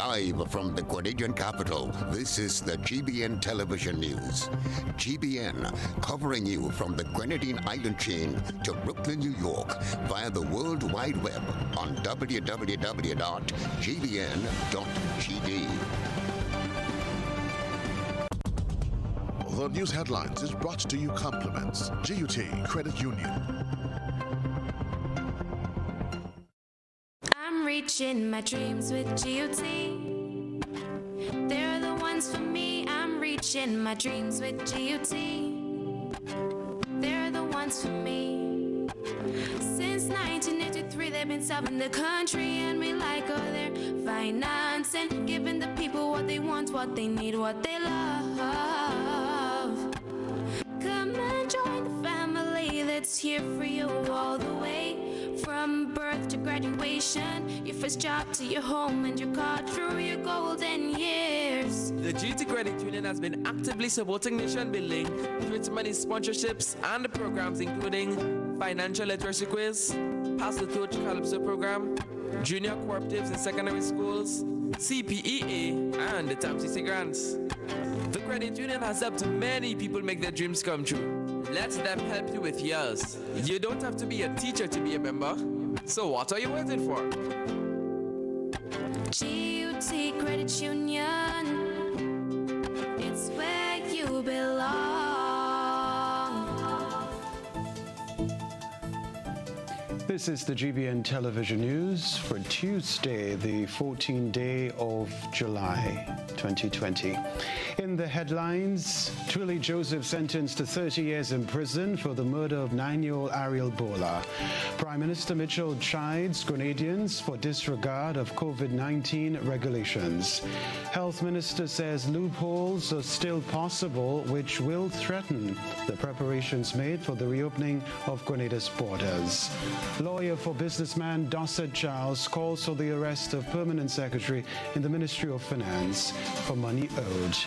Live from the Grenadian capital, this is the GBN Television News. GBN, covering you from the Grenadine Island chain to Brooklyn, New York, via the World Wide Web on www.gbn.gd. The news headlines is brought to you compliments GUT Credit Union. I'm reaching my dreams with GUT. They're the ones for me. I'm reaching my dreams with GUT. They're the ones for me. Since 1983, they've been serving the country, and we like all their financing, giving the people what they want, what they need, what they love. Come and join the family that's here for you all the way, from birth to graduation, your first job to your home and your car through your golden years. The GT Credit Union has been actively supporting nation building through its many sponsorships and programs, including financial literacy quiz, Pass the Torch Calypso program, junior cooperatives in secondary schools, CPEA, and the TAMCC grants. The credit union has helped many people make their dreams come true. Let them help you with yours. You don't have to be a teacher to be a member. So what are you waiting for? GUT Credit Union, it's where you belong. This is the GBN Television News for Tuesday, the 14th day of July, 2020. In the headlines, Twilly Joseph sentenced to 30 years in prison for the murder of 9-year-old Ariel Bola. Prime Minister Mitchell chides Grenadians for disregard of COVID-19 regulations. Health Minister says loopholes are still possible, which will threaten the preparations made for the reopening of Grenada's borders. Lawyer for businessman Dossett Charles calls for the arrest of Permanent Secretary in the Ministry of Finance for money owed.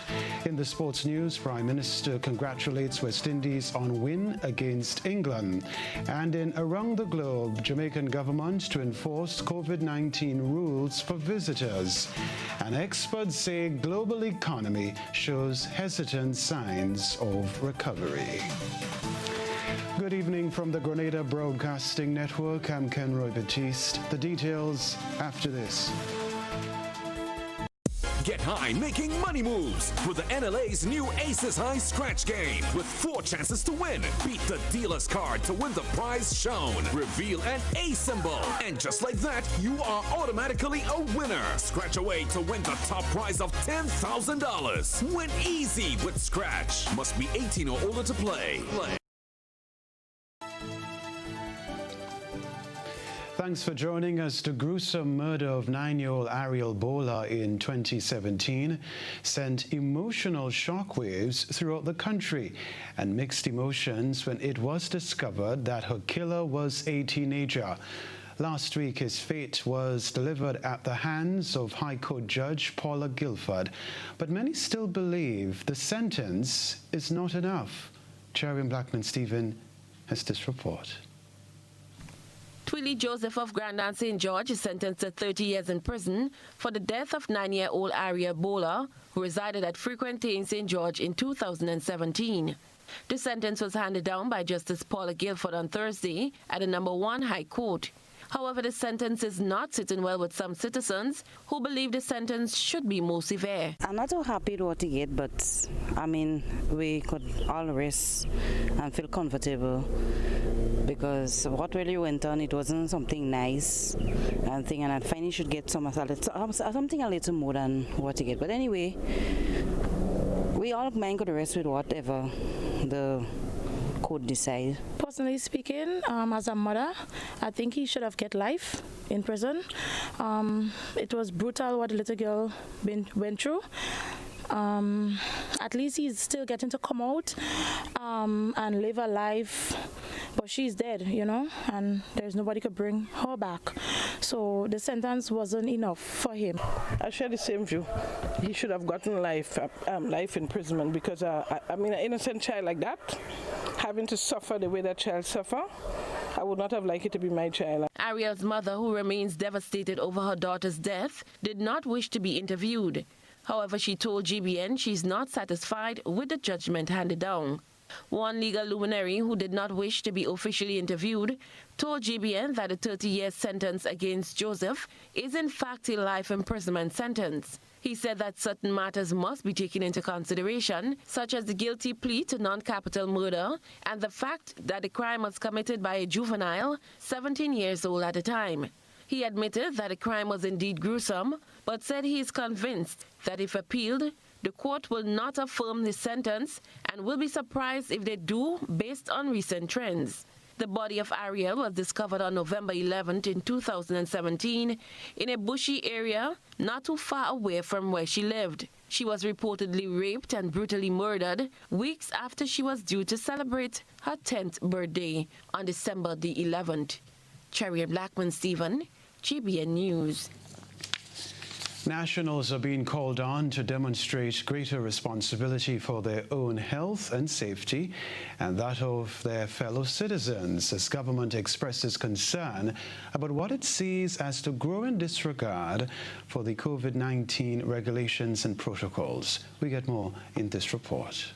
In the sports news, Prime Minister congratulates West Indies on win against England. And in Around the Globe, Jamaican government to enforce COVID-19 rules for visitors. And experts say global economy shows hesitant signs of recovery. Good evening from the Grenada Broadcasting Network. I'm Kenroy Baptiste. The details after this. Get high making money moves with the NLA's new Aces High Scratch game with 4 chances to win. Beat the dealer's card to win the prize shown. Reveal an A symbol. And just like that, you are automatically a winner. Scratch away to win the top prize of $10,000. Win easy with Scratch. Must be 18 or older to play. Thanks for joining us. The gruesome murder of 9-year-old Ariel Bola in 2017 sent emotional shockwaves throughout the country and mixed emotions when it was discovered that her killer was a teenager. Last week, his fate was delivered at the hands of High Court Judge Paula Guilford, but many still believe the sentence is not enough. Chairman Blackman-Stephen has this report. Twilly Joseph of Grandin St. George is sentenced to 30 years in prison for the death of 9-year-old Ariel Bola, who resided at Frequentin St. George in 2017. The sentence was handed down by Justice Paula Guilford on Thursday at the No. 1 High Court. However, the sentence is not sitting well with some citizens who believe the sentence should be more severe. I'm not so happy with what he get, but I mean, we could all rest and feel comfortable because what really went on, it wasn't something nice and I find he should get something a little more than what he get. But anyway, we all mind could rest with whatever the court decide. Personally speaking, as a mother, I think he should have get life in prison. It was brutal what the little girl went through. At least he's still getting to come out and live a life, but she's dead, you know, and there's nobody could bring her back. So the sentence wasn't enough for him. I share the same view. He should have gotten life imprisonment because I mean, an innocent child like that, having to suffer the way that child suffer, I would not have liked it to be my child. Ariel's mother, who remains devastated over her daughter's death, did not wish to be interviewed. However, she told GBN she's not satisfied with the judgment handed down. One legal luminary who did not wish to be officially interviewed told GBN that a 30-year sentence against Joseph is in fact a life imprisonment sentence. He said that certain matters must be taken into consideration, such as the guilty plea to non-capital murder and the fact that the crime was committed by a juvenile 17 years old at the time. He admitted that the crime was indeed gruesome, but said he is convinced that if appealed, the court will not affirm the sentence and will be surprised if they do based on recent trends. The body of Ariel was discovered on November 11th in 2017 in a bushy area not too far away from where she lived. She was reportedly raped and brutally murdered weeks after she was due to celebrate her 10th birthday on December the 11th. Cherry Blackman Stephen, GBN News. Nationals are being called on to demonstrate greater responsibility for their own health and safety and that of their fellow citizens as government expresses concern about what it sees as the growing disregard for the COVID-19 regulations and protocols. We get more in this report.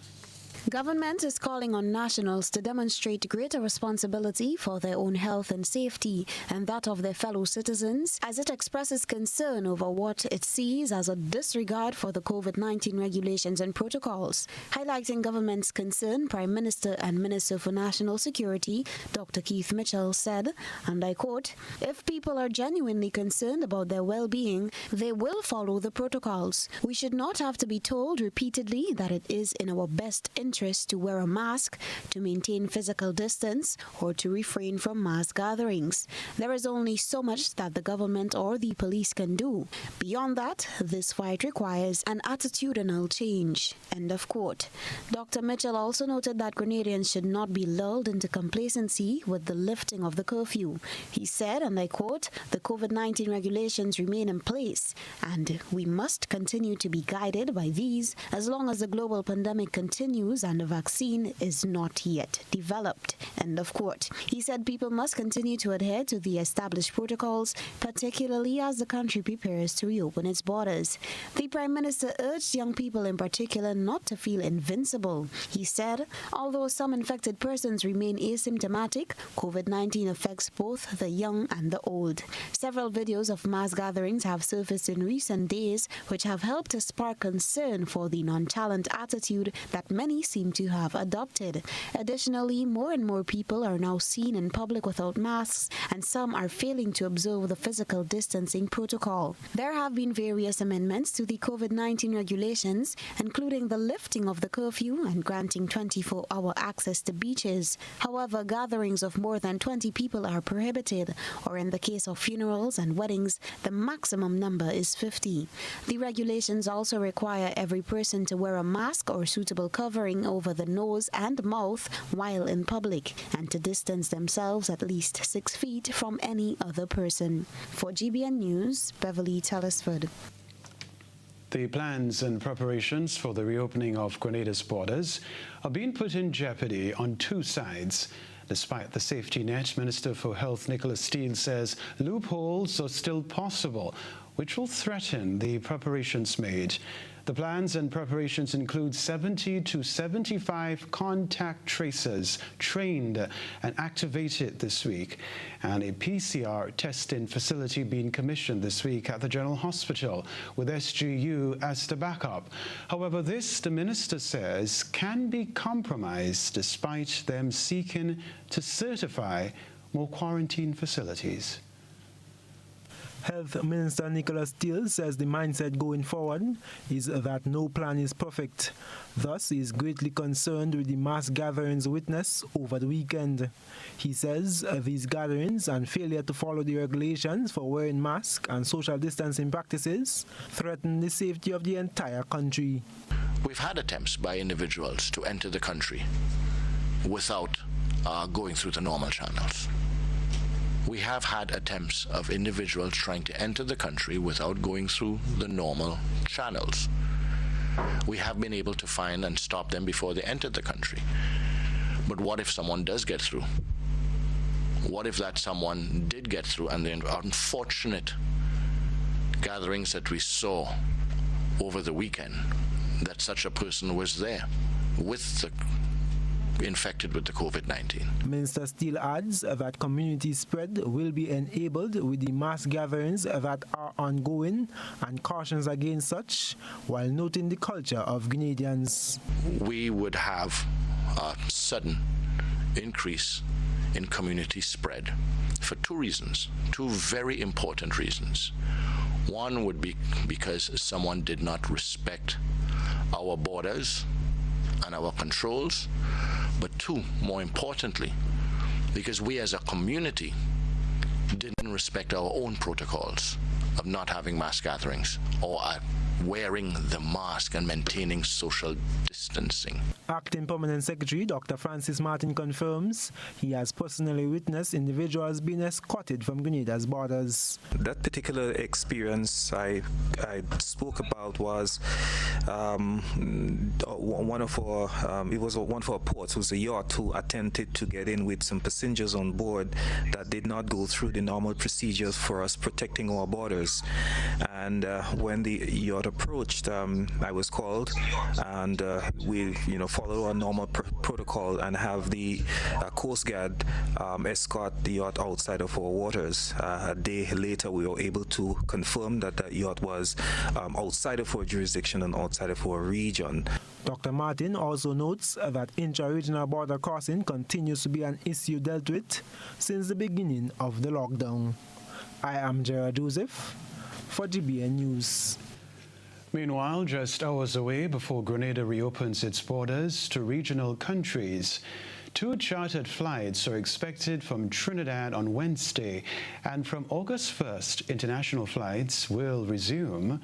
Government is calling on nationals to demonstrate greater responsibility for their own health and safety and that of their fellow citizens as it expresses concern over what it sees as a disregard for the COVID-19 regulations and protocols. Highlighting government's concern, Prime Minister and Minister for National Security, Dr. Keith Mitchell, said, and I quote, "If people are genuinely concerned about their well-being, they will follow the protocols. We should not have to be told repeatedly that it is in our best interest to wear a mask, to maintain physical distance, or to refrain from mass gatherings. There is only so much that the government or the police can do. Beyond that, this fight requires an attitudinal change." End of quote. Dr. Mitchell also noted that Grenadians should not be lulled into complacency with the lifting of the curfew. He said, and I quote, "The COVID-19 regulations remain in place, and we must continue to be guided by these as long as the global pandemic continues and a vaccine is not yet developed." End of quote. He said people must continue to adhere to the established protocols, particularly as the country prepares to reopen its borders. The Prime Minister urged young people in particular not to feel invincible. He said, although some infected persons remain asymptomatic, COVID-19 affects both the young and the old. Several videos of mass gatherings have surfaced in recent days, which have helped to spark concern for the nonchalant attitude that many seem to have adopted. Additionally, more and more people are now seen in public without masks, and some are failing to observe the physical distancing protocol. There have been various amendments to the COVID-19 regulations, including the lifting of the curfew and granting 24-hour access to beaches. However, gatherings of more than 20 people are prohibited, or in the case of funerals and weddings, the maximum number is 50. The regulations also require every person to wear a mask or suitable covering over the nose and mouth while in public, and to distance themselves at least 6 feet from any other person. For GBN News, Beverly Telesford. The plans and preparations for the reopening of Grenada's borders are being put in jeopardy on two sides. Despite the safety net, Minister for Health Nicholas Steele says loopholes are still possible, which will threaten the preparations made. The plans and preparations include 70 to 75 contact tracers trained and activated this week, and a PCR testing facility being commissioned this week at the General Hospital with SGU as the backup. However, this, the minister says, can be compromised despite them seeking to certify more quarantine facilities. Health Minister Nicholas Steele says the mindset going forward is that no plan is perfect. Thus, he is greatly concerned with the mass gatherings witnessed over the weekend. He says these gatherings and failure to follow the regulations for wearing masks and social distancing practices threaten the safety of the entire country. We've had attempts by individuals to enter the country without going through the normal channels. We have had attempts of individuals trying to enter the country without going through the normal channels. We have been able to find and stop them before they entered the country. But what if someone does get through? What if that someone did get through, and the unfortunate gatherings that we saw over the weekend, that such a person was there with the infected with the COVID-19. Minister Steele adds that community spread will be enabled with the mass gatherings that are ongoing and cautions against such, while noting the culture of Grenadians. We would have a sudden increase in community spread for two reasons, two very important reasons. One would be because someone did not respect our borders and our controls, but two, more importantly, because we as a community didn't respect our own protocols of not having mass gatherings or wearing the mask and maintaining social distancing. Acting Permanent Secretary Dr. Francis Martin confirms he has personally witnessed individuals being escorted from Grenada's borders. That particular experience I spoke about was one of our ports. It was a yacht who attempted to get in with some passengers on board that did not go through the normal procedures for us protecting our borders. And when the yacht approached, I was called, and we follow our normal protocol and have the Coast Guard escort the yacht outside of our waters. A day later, we were able to confirm that the yacht was outside of our jurisdiction and outside of our region. Dr. Martin also notes that intra-regional border crossing continues to be an issue dealt with since the beginning of the lockdown. I am Gerard Joseph for GBN News. Meanwhile, just hours away before Grenada reopens its borders to regional countries, 2 chartered flights are expected from Trinidad on Wednesday, and from August 1st, international flights will resume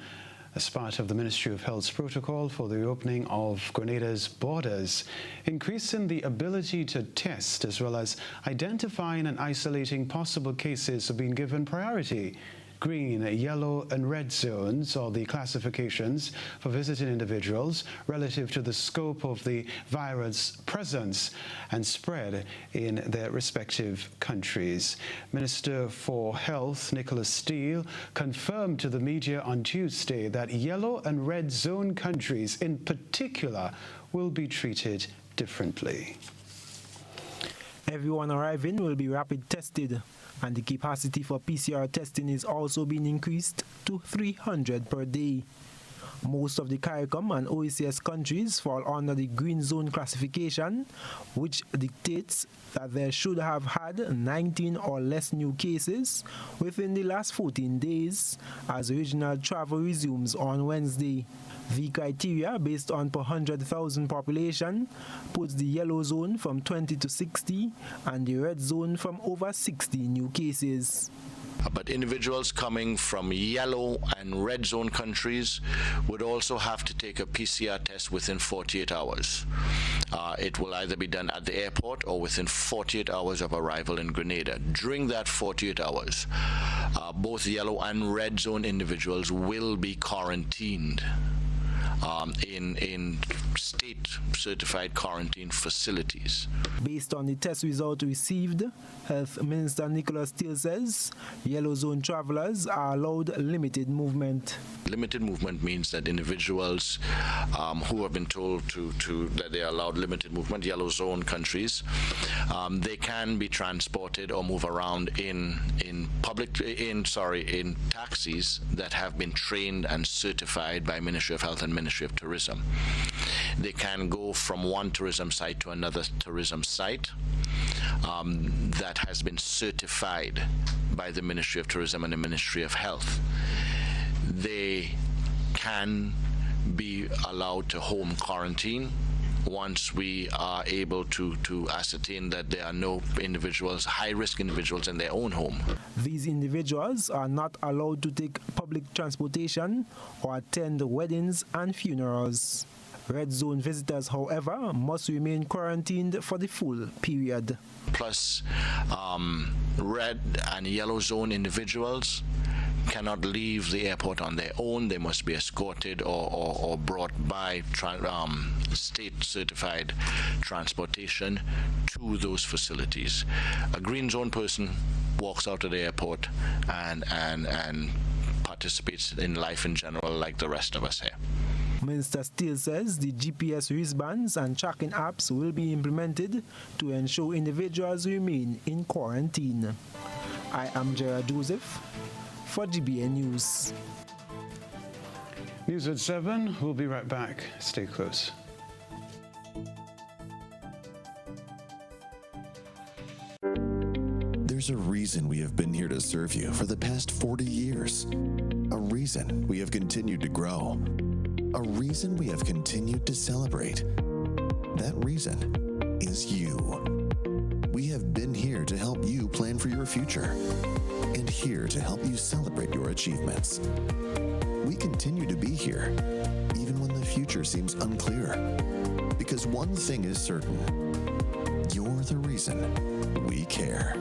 as part of the Ministry of Health's protocol for the reopening of Grenada's borders, increasing the ability to test as well as identifying and isolating possible cases have been given priority. Green, yellow and red zones are the classifications for visiting individuals relative to the scope of the virus presence and spread in their respective countries. Minister for Health, Nicholas Steele, confirmed to the media on Tuesday that yellow and red zone countries in particular will be treated differently. Everyone arriving will be rapid tested, and the capacity for PCR testing is also being increased to 300 per day. Most of the CARICOM and OECS countries fall under the green zone classification, which dictates that they should have had 19 or less new cases within the last 14 days as regional travel resumes on Wednesday. The criteria, based on per 100,000 population, puts the yellow zone from 20 to 60 and the red zone from over 60 new cases. But individuals coming from yellow and red zone countries would also have to take a PCR test within 48 hours. It will either be done at the airport or within 48 hours of arrival in Grenada. During that 48 hours, both yellow and red zone individuals will be quarantined in state-certified quarantine facilities. Based on the test result received, Health Minister Nicholas Steele says yellow zone travelers are allowed limited movement. Limited movement means that individuals who have been told that they are allowed limited movement, yellow zone countries, they can be transported or move around in taxis that have been trained and certified by Ministry of Health and Ministry of Tourism. They can go from one tourism site to another tourism site that has been certified by the Ministry of Tourism and the Ministry of Health. They can be allowed to home quarantine once we are able to ascertain that there are no individuals, high-risk individuals in their own home. These individuals are not allowed to take public transportation or attend weddings and funerals. Red zone visitors, however, must remain quarantined for the full period. Plus, red and yellow zone individuals cannot leave the airport on their own. They must be escorted or brought by state-certified transportation to those facilities. A green zone person walks out of the airport and participates in life in general like the rest of us here. Minister Steele says the GPS wristbands and tracking apps will be implemented to ensure individuals remain in quarantine. I am Gerard Joseph for GBN News. News at 7. We'll be right back. Stay close. There's a reason we have been here to serve you for the past 40 years. A reason we have continued to grow. A reason we have continued to celebrate. That reason is you. We have been here to help you plan for your future and here to help you celebrate your achievements. We continue to be here, even when the future seems unclear. Because one thing is certain, you're the reason we care.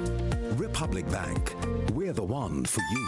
Republic Bank, we're the one for you.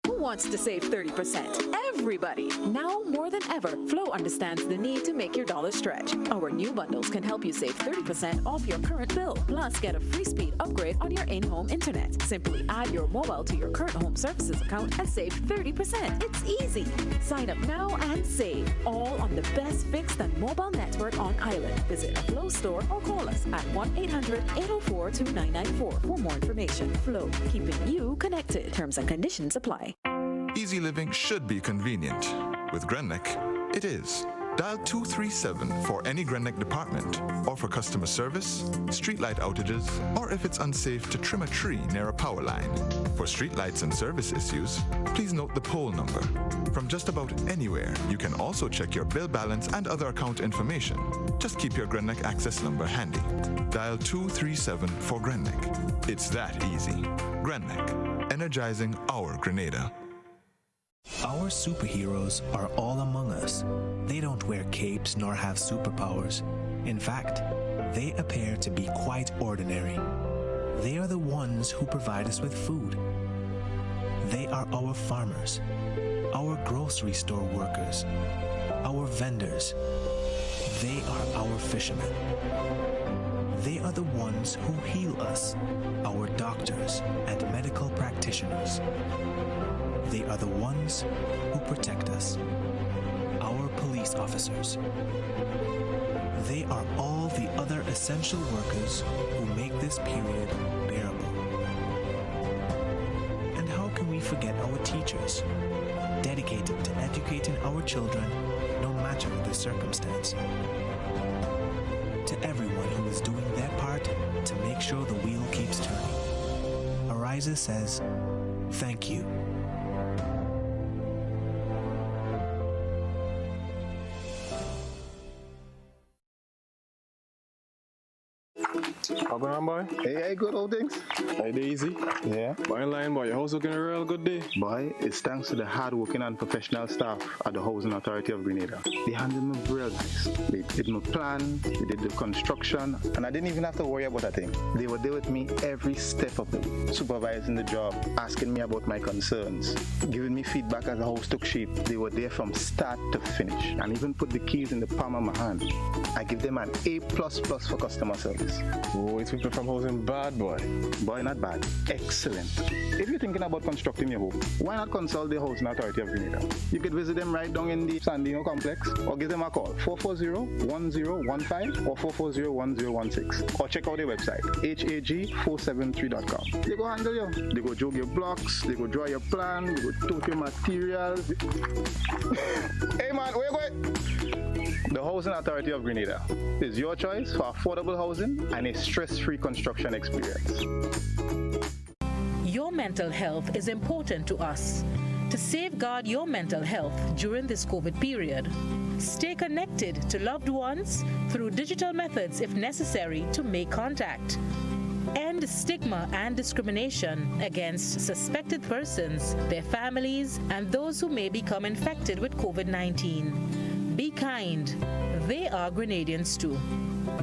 Who wants to save 30%? Everybody. Now more than ever, Flow understands the need to make your dollar stretch. Our new bundles can help you save 30% off your current bill. Plus, get a free speed upgrade on your in-home internet. Simply add your mobile to your current home services account and save 30%. It's easy. Sign up now and save. All on the best fixed and mobile network on island. Visit a Flow store or call us at 1-800-804-2994 for more information. Flow, keeping you connected. Terms and conditions apply. Easy living should be convenient. With Grenneck, it is. Dial 237 for any Grenneck department, or for customer service, streetlight outages, or if it's unsafe to trim a tree near a power line. For streetlights and service issues, please note the pole number. From just about anywhere, you can also check your bill balance and other account information. Just keep your Grenneck access number handy. Dial 237 for Grenneck. It's that easy. Grenneck, energizing our Grenada. Our superheroes are all among us. They don't wear capes nor have superpowers. In fact, they appear to be quite ordinary. They are the ones who provide us with food. They are our farmers, our grocery store workers, our vendors. They are our fishermen. They are the ones who heal us, our doctors and medical practitioners. They are the ones who protect us, our police officers. They are all the other essential workers who make this period bearable. And how can we forget our teachers, dedicated to educating our children no matter the circumstance? To everyone who is doing their part to make sure the wheel keeps turning, Ariza says, thank you. How going on, boy? Hey, good old things. Hey, easy. Yeah. Boy, in line, boy. Your house looking a real good day. Boy, it's thanks to the hard-working and professional staff at the Housing Authority of Grenada. They handled me real nice. They did my plan, they did the construction, and I didn't even have to worry about a thing. They were there with me every step of the way, supervising the job, asking me about my concerns, giving me feedback as the house took shape. They were there from start to finish, and even put the keys in the palm of my hand. I give them an A++ for customer service. Oh, it's people from housing bad, boy. Boy, not bad. Excellent. If you're thinking about constructing your home, why not consult the Housing Authority of Grenada? You could visit them right down in the Sandino complex, or give them a call, 440-1015 or 440-1016. Or check out their website, hag473.com. They go handle you. They go jog your blocks, they go draw your plan, they go tote your materials. Hey man, where you going? The Housing Authority of Grenada is your choice for affordable housing and a stress-free construction experience. Your mental health is important to us. To safeguard your mental health during this COVID period, stay connected to loved ones through digital methods if necessary to make contact. End stigma and discrimination against suspected persons, their families, and those who may become infected with COVID-19. Be kind. They are Grenadians too.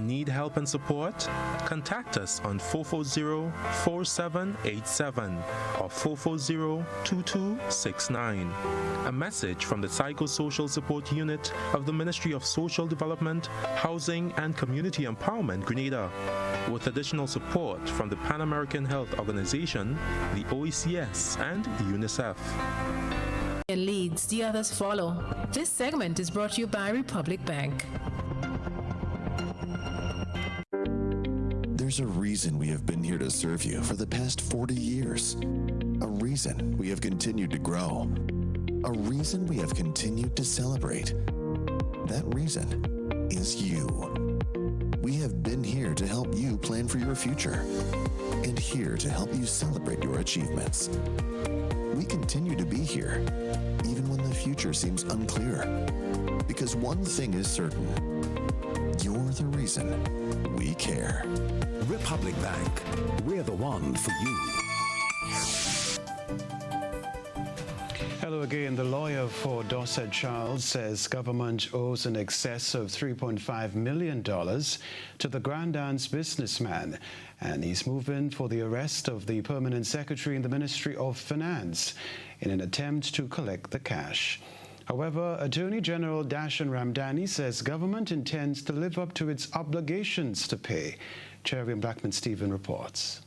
Need help and support? Contact us on 440-4787 or 440-2269. A message from the Psychosocial Support Unit of the Ministry of Social Development, Housing and Community Empowerment, Grenada, with additional support from the Pan American Health Organization, the OECS, and UNICEF. Leads, the others follow. This segment is brought to you by Republic Bank. There's a reason we have been here to serve you for the past 40 years. A reason we have continued to grow. A reason we have continued to celebrate. That reason is you. We have been here to help you plan for your future and here to help you celebrate your achievements. We continue to be here, even when the future seems unclear. Because one thing is certain, you're the reason we care. Republic Bank, we're the one for you. Hello again. The lawyer for Dorset Charles says government owes in excess of $3.5 million to the Grand Dance businessman, and he's moving for the arrest of the permanent secretary in the Ministry of Finance in an attempt to collect the cash. However, Attorney General Dashan Ramdani says government intends to live up to its obligations to pay. Cherry and Blackman Stephen reports.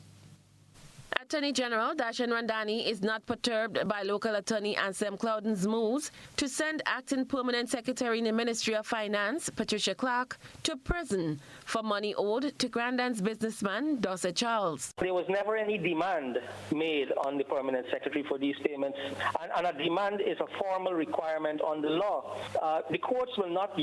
Attorney General Dashan Ramdani is not perturbed by local attorney Ansem Cloudon's moves to send acting permanent secretary in the Ministry of Finance, Patricia Clark, to prison for money owed to Grand Dance businessman Dorset Charles. There was never any demand made on the permanent secretary for these payments, and a demand is a formal requirement on the law. The courts will not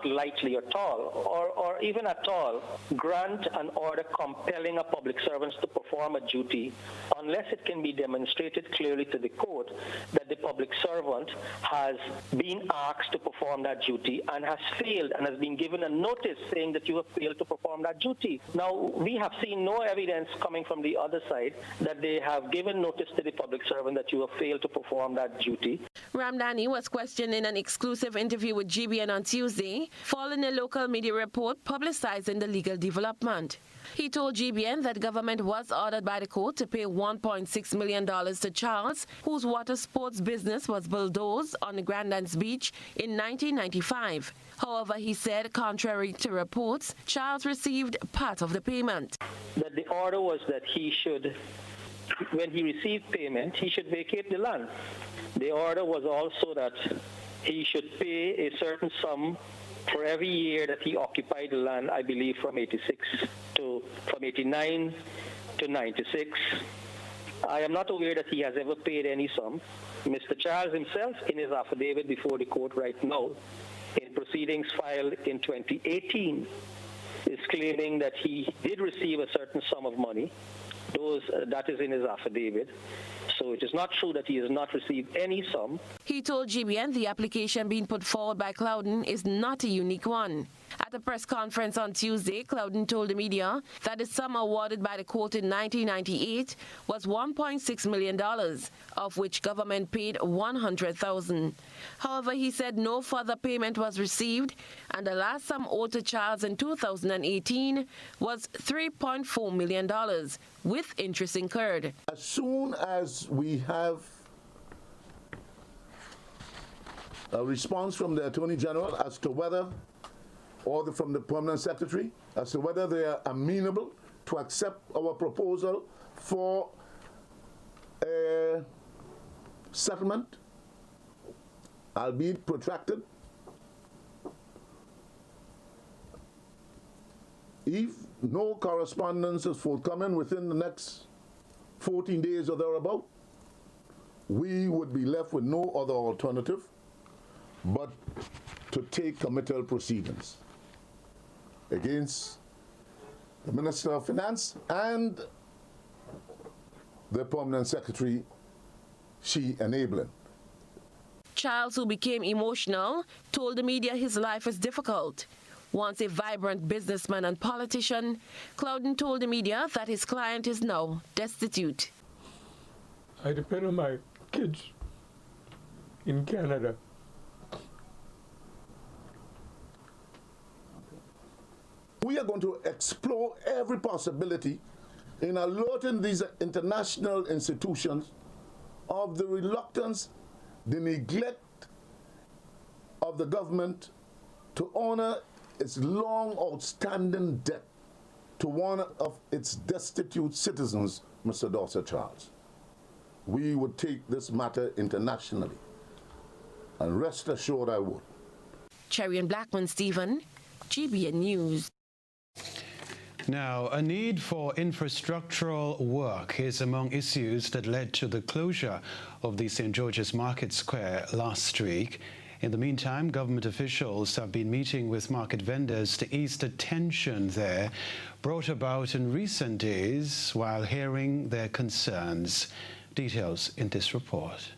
lightly at all, or even at all, grant an order compelling a public servant to perform a duty unless it can be demonstrated clearly to the court that the public servant has been asked to perform that duty and has failed and has been given a notice saying that you have failed to perform that duty. Now, we have seen no evidence coming from the other side that they have given notice to the public servant that you have failed to perform that duty. Ramdani was questioned in an exclusive interview with GBN on Tuesday, following a local media report publicizing the legal development. He told GBN that government was ordered by the court to pay $1.6 million to Charles, whose water sports business was bulldozed on the Grand Dance Beach in 1995. However, he said, contrary to reports, Charles received part of the payment. That the order was that he should, when he received payment, he should vacate the land. The order was also that he should pay a certain sum for every year that he occupied the land, I believe from 89 to 96. I am not aware that he has ever paid any sum. Mr. Charles himself, in his affidavit before the court right now, in proceedings filed in 2018, is claiming that he did receive a certain sum of money. That is in his affidavit. So it is not true that he has not received any sum. He told GBN the application being put forward by Cloudon is not a unique one. At a press conference on Tuesday, Cloudon told the media that the sum awarded by the court in 1998 was $1.6 million, of which government paid $100,000. However, he said no further payment was received, and the last sum owed to Charles in 2018 was $3.4 million, with interest incurred. As soon as we have a response from the Attorney General as to whether, or from the Permanent Secretary, as to whether they are amenable to accept our proposal for a settlement, albeit protracted. If no correspondence is forthcoming within the next 14 days or thereabout, we would be left with no other alternative but to take committal proceedings against the Minister of Finance and the Permanent Secretary she enabling. Charles, who became emotional, told the media his life is difficult. Once a vibrant businessman and politician, Cloudon told the media that his client is now destitute. I depend on my kids in Canada. We are going to explore every possibility in alerting these international institutions of the reluctance, the neglect of the government to honor its long outstanding debt to one of its destitute citizens, Mr. Dorset Charles. We would take this matter internationally, and rest assured I would. Cherry and Blackman Stephen, GBN News. Now, a need for infrastructural work is among issues that led to the closure of the St. George's Market Square last week. In the meantime, government officials have been meeting with market vendors to ease the tension there brought about in recent days while hearing their concerns. Details in this report.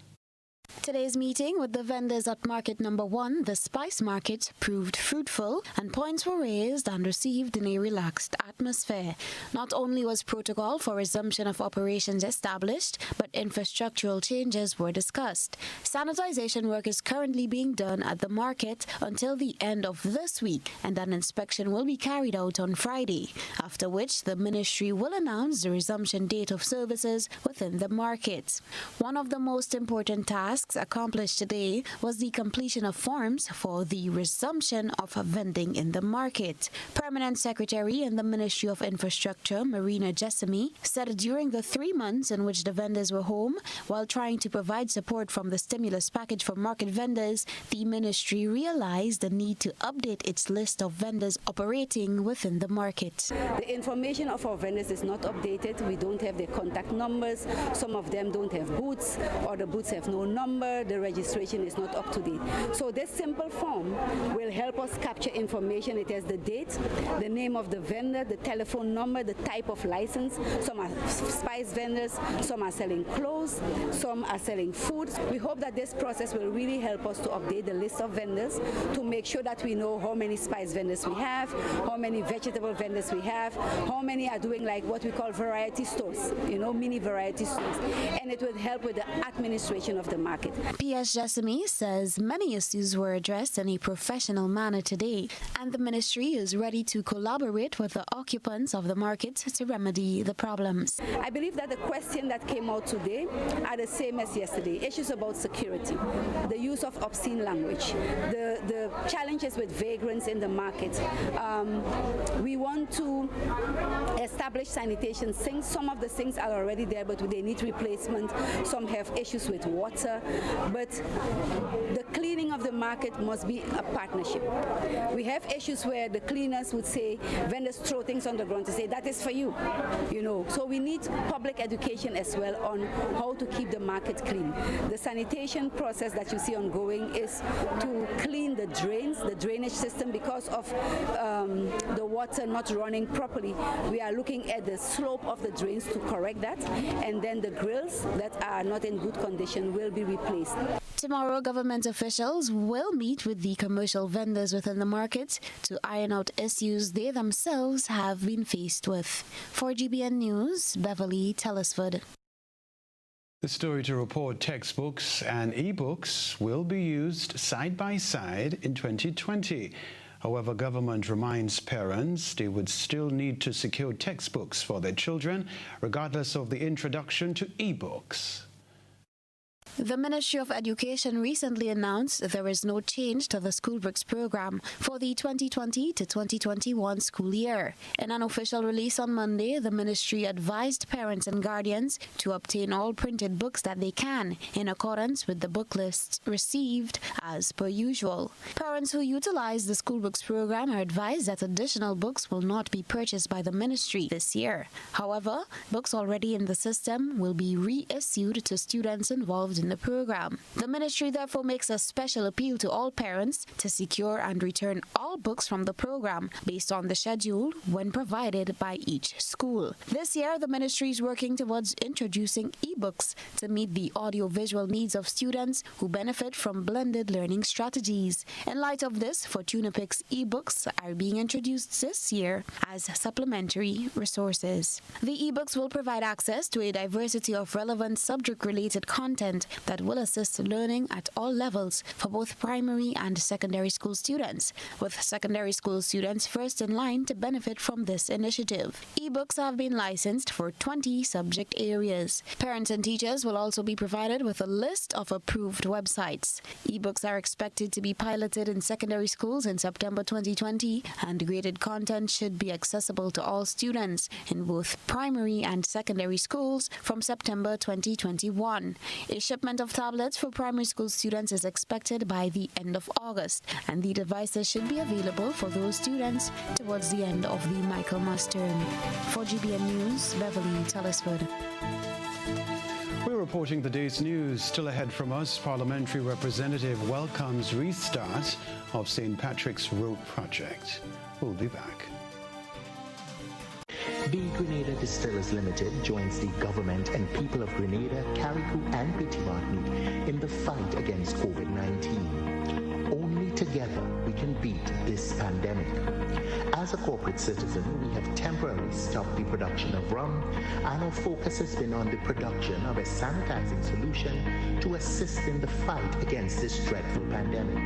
Today's meeting with the vendors at Market Number 1, the Spice Market, proved fruitful and points were raised and received in a relaxed atmosphere. Not only was protocol for resumption of operations established, but infrastructural changes were discussed. Sanitization work is currently being done at the market until the end of this week, and an inspection will be carried out on Friday, after which the ministry will announce the resumption date of services within the market. One of the most important tasks accomplished today was the completion of forms for the resumption of vending in the market. Permanent Secretary in the Ministry of Infrastructure, Marina Jessamy, said during the 3 months in which the vendors were home, while trying to provide support from the stimulus package for market vendors, the ministry realized the need to update its list of vendors operating within the market. The information of our vendors is not updated. We don't have their contact numbers. Some of them don't have booths, or the booths have no number. The registration is not up to date. So this simple form will help us capture information. It has the date, the name of the vendor, the telephone number, the type of license. Some are spice vendors, some are selling clothes, some are selling food. We hope that this process will really help us to update the list of vendors to make sure that we know how many spice vendors we have, how many vegetable vendors we have, how many are doing like what we call variety stores, mini variety stores. And it will help with the administration of the market. P.S. Jessamy says many issues were addressed in a professional manner today, and the ministry is ready to collaborate with the occupants of the market to remedy the problems. I believe that the question that came out today are the same as yesterday. Issues about security, the use of obscene language, the challenges with vagrants in the market. We want to establish sanitation sinks. Some of the sinks are already there, but they need replacement. Some have issues with water. But the cleaning of the market must be a partnership. We have issues where the cleaners would say, vendors throw things on the ground to say, that is for you, So we need public education as well on how to keep the market clean. The sanitation process that you see ongoing is to clean the drains, the drainage system, because of the water not running properly. We are looking at the slope of the drains to correct that, and then the grills that are not in good condition will be replaced. Tomorrow, government officials will meet with the commercial vendors within the market to iron out issues they themselves have been faced with. For GBN News, Beverly Telesford. The story to report textbooks and e-books will be used side by side in 2020. However, government reminds parents they would still need to secure textbooks for their children, regardless of the introduction to e-books. The Ministry of Education recently announced there is no change to the school books program for the 2020 to 2021 school year. In an official release on Monday, the ministry advised parents and guardians to obtain all printed books that they can, in accordance with the book lists received as per usual. Parents who utilize the school books program are advised that additional books will not be purchased by the ministry this year. However, books already in the system will be reissued to students involved in the program. The ministry therefore makes a special appeal to all parents to secure and return all books from the program based on the schedule when provided by each school. This year, the ministry is working towards introducing e-books to meet the audio-visual needs of students who benefit from blended learning strategies. In light of this, Fortuna Picks e-books are being introduced this year as supplementary resources. The e-books will provide access to a diversity of relevant subject-related content that will assist learning at all levels for both primary and secondary school students, with secondary school students first in line to benefit from this initiative. E-books have been licensed for 20 subject areas. Parents and teachers will also be provided with a list of approved websites. E-books are expected to be piloted in secondary schools in September 2020, and graded content should be accessible to all students in both primary and secondary schools from September 2021. A shipment of tablets for primary school students is expected by the end of August, and the devices should be available for those students towards the end of the Michaelmas term. For GBN News, Beverly Telesford. We're reporting the day's news. Still ahead from us, Parliamentary Representative welcomes restart of St. Patrick's Road project. We'll be back. The Grenada Distillers Limited joins the government and people of Grenada, Carriacou and Petit Martinique in the fight against COVID-19. Only together we can beat this pandemic. As a corporate citizen, we have temporarily stopped the production of rum, and our focus has been on the production of a sanitizing solution to assist in the fight against this dreadful pandemic.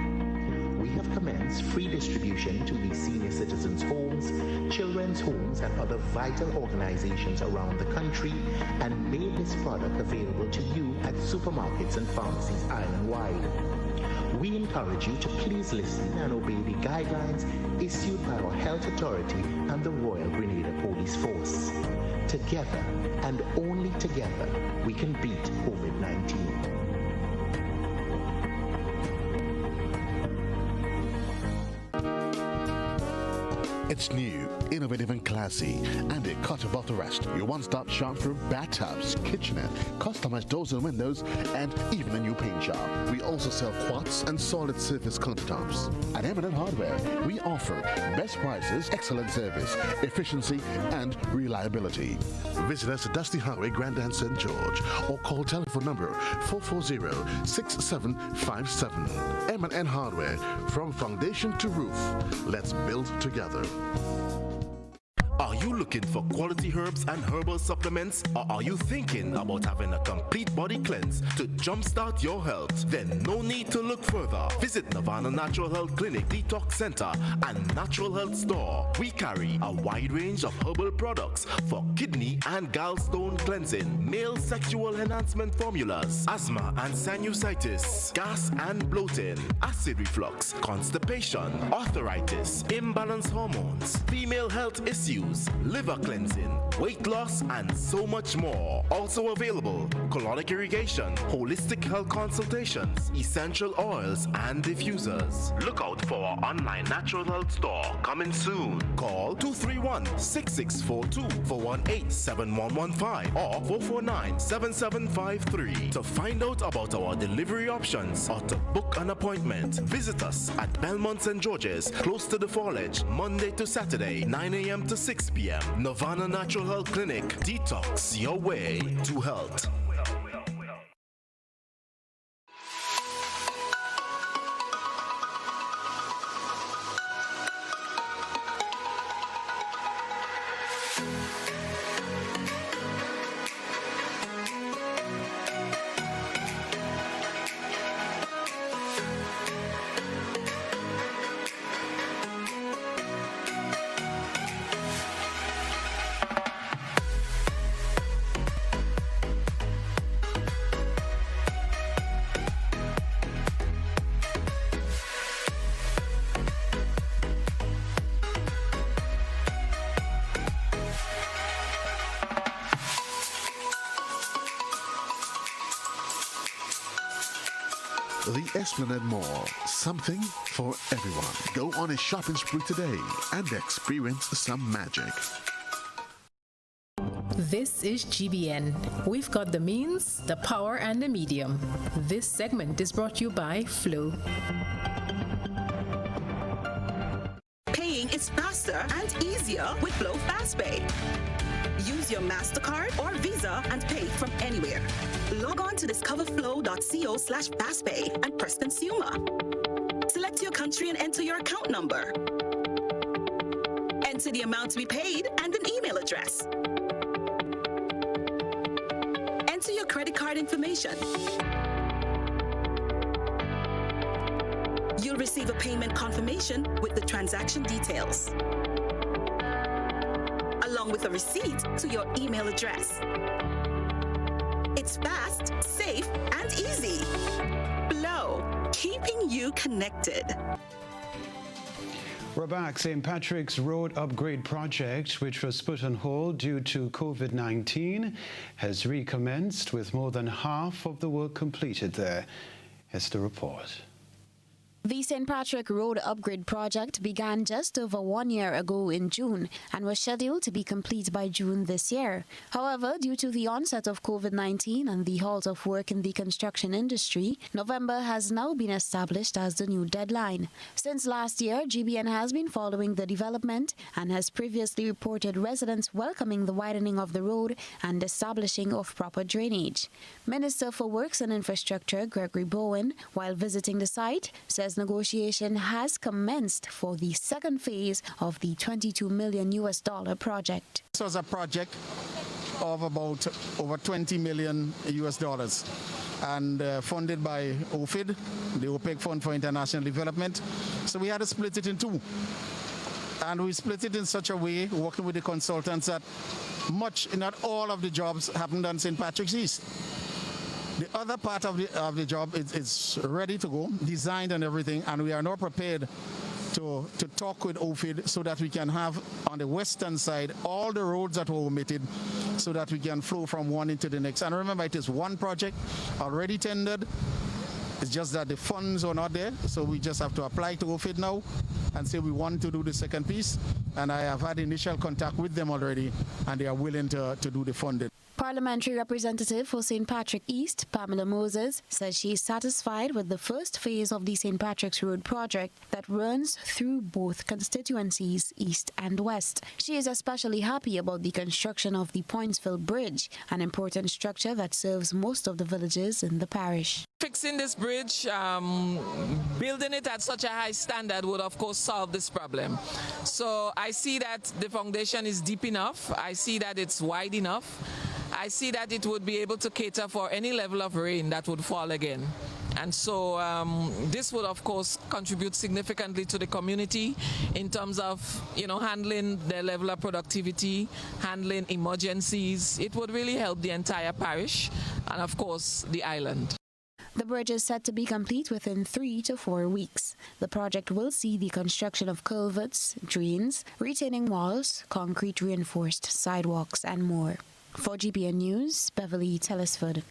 We have commenced free distribution to the senior citizens' homes, children's homes, and other vital organizations around the country, and made this product available to you at supermarkets and pharmacies island-wide. We encourage you to please listen and obey the guidelines issued by our health authority and the Royal Grenada Police Force. Together, and only together, we can beat COVID-19. It's new, innovative and classy, and it cut above the rest. Your one-stop shop for bathtubs, kitchenette, customized doors and windows, and even a new paint job. We also sell quartz and solid surface countertops. At M&N Hardware, we offer best prices, excellent service, efficiency, and reliability. Visit us at Dusty Highway, Grandin, St. George, or call telephone number 440-6757. M&N Hardware, from foundation to roof. Let's build together. Are you looking for quality herbs and herbal supplements, or are you thinking about having a complete body cleanse to jumpstart your health? Then no need to look further. Visit Nirvana Natural Health Clinic, Detox Center, and Natural Health Store. We carry a wide range of herbal products for kidney and gallstone cleansing, male sexual enhancement formulas, asthma and sinusitis, gas and bloating, acid reflux, constipation, arthritis, imbalanced hormones, female health issues, liver cleansing, weight loss, and so much more. Also available, colonic irrigation, holistic health consultations, essential oils, and diffusers. Look out for our online natural health store coming soon. Call 231-6642 418-7115 or 449-7753 to find out about our delivery options or to book an appointment. Visit us at Belmont St. George's, close to the Foliage, Monday to Saturday, 9 a.m. to 6 p.m. Nirvana Natural Health Clinic. Detox your way to health. The Esplanade Mall, something for everyone. Go on a shopping spree today and experience some magic. This is GBN. We've got the means, the power, and the medium. This segment is brought to you by Flow. Paying is faster and easier with Flow FastPay. Use your MasterCard or Visa and pay from anywhere. Log on to discoverflow.co/fastpay and press Consumer. Select your country and enter your account number. Enter the amount to be paid and an email address. Enter your credit card information. You'll receive a payment confirmation with the transaction details, along with a receipt to your email address. It's fast, safe, and easy. Flow, keeping you connected. We're back. St. Patrick's Road Upgrade Project, which was put on hold due to COVID-19, has recommenced with more than half of the work completed there. Here's the report. The St. Patrick Road Upgrade Project began just over 1 year ago in June and was scheduled to be complete by June this year. However, due to the onset of COVID-19 and the halt of work in the construction industry, November has now been established as the new deadline. Since last year, GBN has been following the development and has previously reported residents welcoming the widening of the road and establishing of proper drainage. Minister for Works and Infrastructure Gregory Bowen, while visiting the site, says negotiation has commenced for the second phase of the $22 million project. This was a project of about over $20 million and funded by OFID, the OPEC Fund for International Development. So we had to split it in two. And we split it in such a way, working with the consultants, that not all of the jobs happened on St. Patrick's East. The other part of the job is ready to go, designed and everything, and we are now prepared to talk with OFID so that we can have on the western side all the roads that were omitted so that we can flow from one into the next. And remember, it is one project already tendered. It's just that the funds are not there, so we just have to apply to OFID now and say we want to do the second piece. And I have had initial contact with them already, and they are willing to do the funding. Parliamentary representative for St. Patrick East, Pamela Moses, says she is satisfied with the first phase of the St. Patrick's Road project that runs through both constituencies, East and West. She is especially happy about the construction of the Pointsville Bridge, an important structure that serves most of the villages in the parish. Fixing this bridge, building it at such a high standard would of course solve this problem. So I see that the foundation is deep enough. I see that it's wide enough. I see that it would be able to cater for any level of rain that would fall again. And so this would, of course, contribute significantly to the community in terms of, handling their level of productivity, handling emergencies. It would really help the entire parish and, of course, the island. The bridge is set to be complete within 3 to 4 weeks. The project will see the construction of culverts, drains, retaining walls, concrete reinforced sidewalks, and more. For GBN News, Beverly Telesford.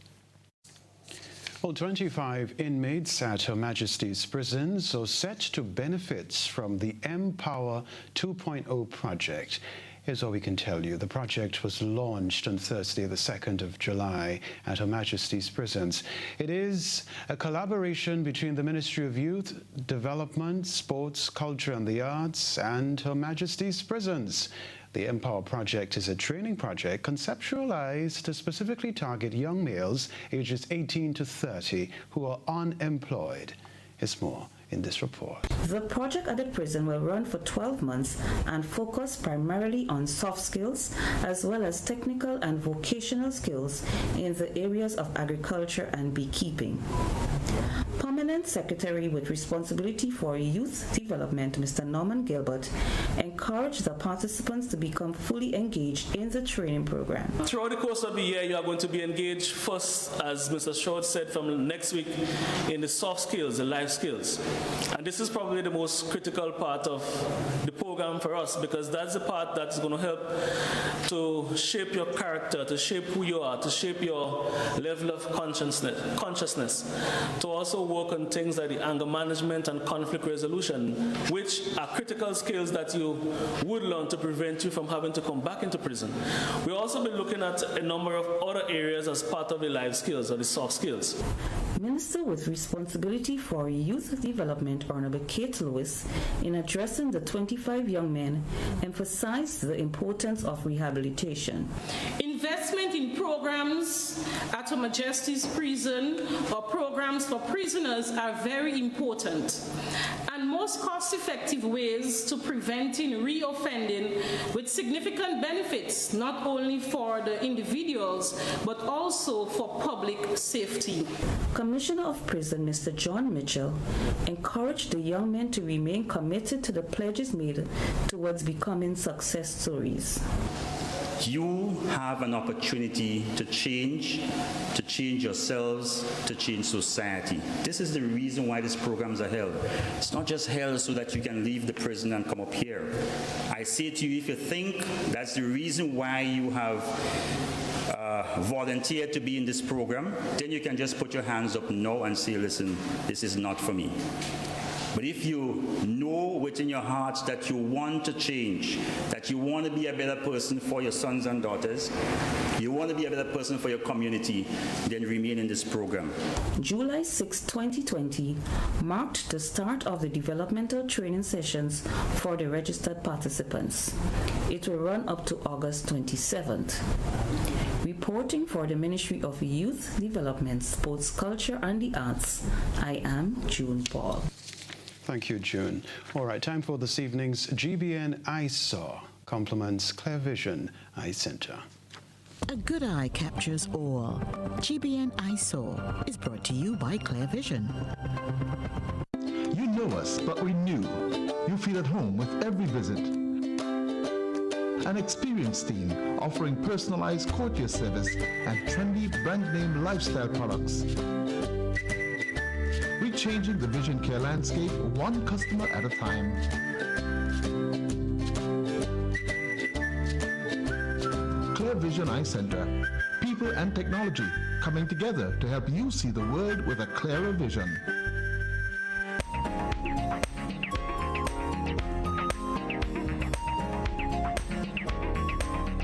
Well, 25 inmates at Her Majesty's prisons are set to benefit from the Empower 2.0 project. Here's all we can tell you. The project was launched on Thursday, the 2nd of July at Her Majesty's prisons. It is a collaboration between the Ministry of Youth, Development, Sports, Culture and the Arts and Her Majesty's prisons. The Empower project is a training project conceptualized to specifically target young males ages 18 to 30 who are unemployed. Here's more in this report. The project at the prison will run for 12 months and focus primarily on soft skills as well as technical and vocational skills in the areas of agriculture and beekeeping. Permanent Secretary with responsibility for youth development, Mr. Norman Gilbert, encouraged the participants to become fully engaged in the training program. Throughout the course of the year, you are going to be engaged first, as Mr. Short said, from next week in the soft skills, the life skills. And this is probably the most critical part of the program for us, because that's the part that's going to help to shape your character, to shape who you are, to shape your level of consciousness, to also work on things like the anger management and conflict resolution, which are critical skills that you would learn to prevent you from having to come back into prison. We'll also be looking at a number of other areas as part of the life skills or the soft skills. Minister with responsibility for youth development, Honorable Kate Lewis, in addressing the 25 young men, emphasized the importance of rehabilitation. Investment in programs at Her Majesty's prison or programs for prisoners are very important and most cost-effective ways to preventing reoffending with significant benefits not only for the individuals but also for public safety. Commissioner of Prison Mr. John Mitchell encouraged the young men to remain committed to the pledges made towards becoming success stories. You have an opportunity to change yourselves, to change society. This is the reason why these programs are held. It's not just held so that you can leave the prison and come up here. I say to you, if you think that's the reason why you have volunteered to be in this program, then you can just put your hands up now and say, listen, this is not for me. But if you know within your hearts that you want to change, that you want to be a better person for your sons and daughters, you want to be a better person for your community, then remain in this program. July 6, 2020 marked the start of the developmental training sessions for the registered participants. It will run up to August 27th. Reporting for the Ministry of Youth Development, Sports, Culture and the Arts, I am June Paul. Thank you, June. All right, time for this evening's GBN EyeSaw, compliments Clear Vision Eye Center. A good eye captures all. GBN EyeSaw is brought to you by Clear Vision. You know us, but we knew. You feel at home with every visit. An experienced team offering personalized courtier service and trendy brand name lifestyle products. Changing the vision care landscape one customer at a time. Clear Vision Eye Center. People and technology coming together to help you see the world with a clearer vision.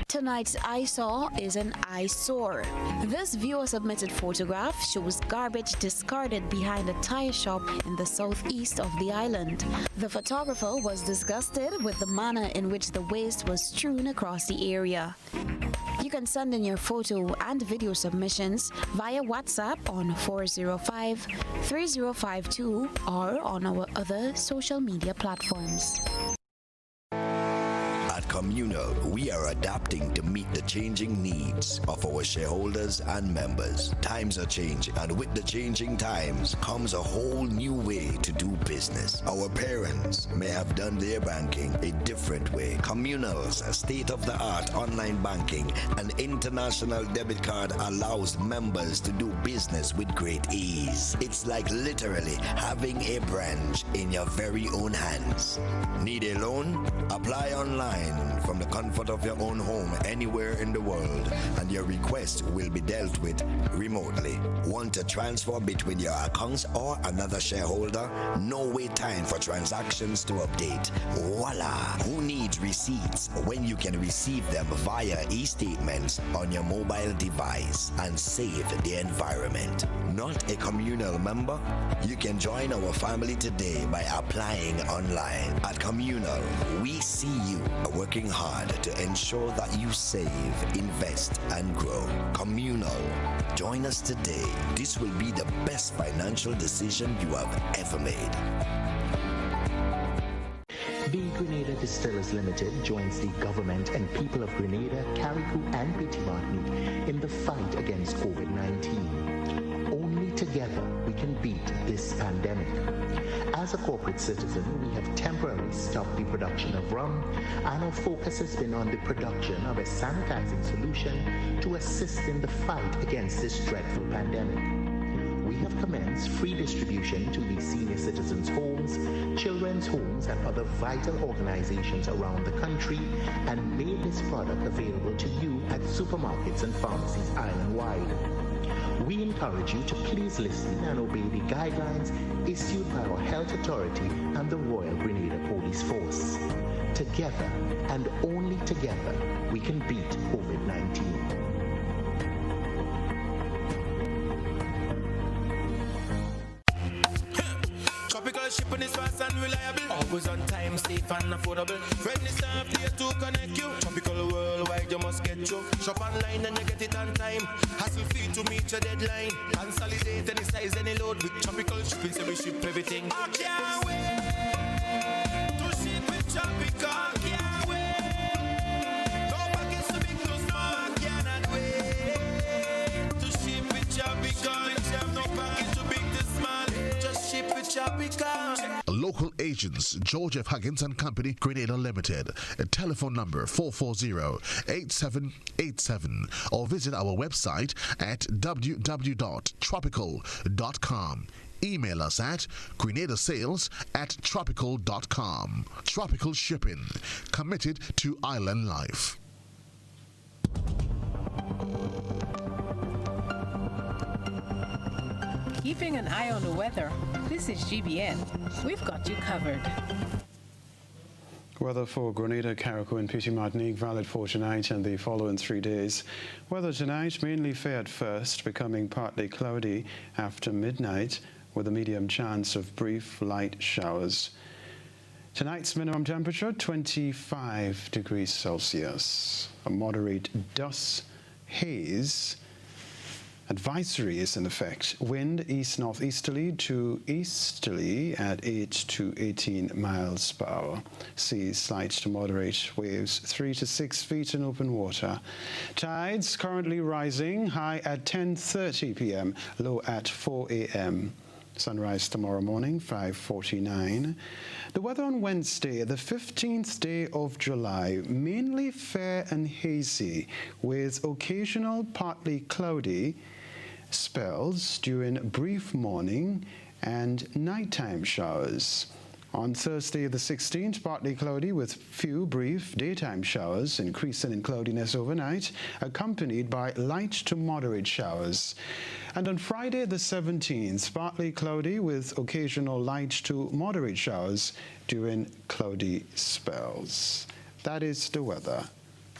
Tonight's EyeSaw is an eyesore. This viewer-submitted photograph shows garbage discarded behind a tire shop in the southeast of the island. The photographer was disgusted with the manner in which the waste was strewn across the area. You can send in your photo and video submissions via WhatsApp on 405-3052 or on our other social media platforms. At Communal, we are adapting to meet the changing needs of our shareholders and members. Times are changing, and with the changing times comes a whole new way to do business. Our parents may have done their banking a different way. Communal's state-of-the-art online banking and international debit card allows members to do business with great ease. It's like literally having a branch in your very own hands. Need a loan? Apply online from the comfort of your own home anywhere in the world, and your request will be dealt with remotely. Want to transfer between your accounts or another shareholder? No wait time for transactions to update. Voila! Who needs receipts when you can receive them via e-statements on your mobile device and save the environment? Not a Communal member? You can join our family today by applying online. At Communal, we see you working hard to ensure that you save, invest, and grow. Communal. Join us today. This will be the best financial decision you have ever made. The Grenada Distillers Limited joins the government and people of Grenada, Carriacou, and Petit Martinique in the fight against COVID-19. Only together we can beat this pandemic. As a corporate citizen, we have temporarily stopped the production of rum, and our focus has been on the production of a sanitizing solution to assist in the fight against this dreadful pandemic. We have commenced free distribution to the senior citizens' homes, children's homes, and other vital organizations around the country, and made this product available to you at supermarkets and pharmacies island-wide. We encourage you to please listen and obey the guidelines issued by our health authority and the Royal Grenada Police Force. Together, and only together, we can beat COVID-19. shipping is fast and reliable. Always on time, safe and affordable. Friendly staff here to connect you. Tropical worldwide, you must get you. Shop online and you get it on time. Hassle free to meet your deadline. Consolidate any size, any load with Tropical shipping, so we ship everything. I can't wait to ship with Tropical. Can't wait. No package too big, too small. I cannot wait to ship with Tropical. No package too big, too small. Just ship with Tropical. Local agents, George F. Huggins and Company, Grenada Limited. Telephone number 440-8787 or visit our website at www.tropical.com. Email us at grenadasales@tropical.com. Tropical Shipping, committed to island life. Keeping an eye on the weather. This is GBN. We've got you covered. Weather for Grenada, Carriacou and Petite Martinique valid for tonight and the following 3 days. Weather tonight mainly fair at first, becoming partly cloudy after midnight with a medium chance of brief light showers. Tonight's minimum temperature 25 degrees Celsius. A moderate dust haze advisory is in effect. Wind east-northeasterly to easterly at 8 to 18 miles per hour. Seas slight to moderate, waves 3 to 6 feet in open water. Tides currently rising, high at 10:30 p.m., low at 4 a.m. Sunrise tomorrow morning, 5:49. The weather on Wednesday, the 15th day of July, mainly fair and hazy, with occasional partly cloudy spells during brief morning and nighttime showers. On Thursday, the 16th, partly cloudy with few brief daytime showers, increasing in cloudiness overnight, accompanied by light to moderate showers. And on Friday, the 17th, partly cloudy with occasional light to moderate showers during cloudy spells. That is the weather.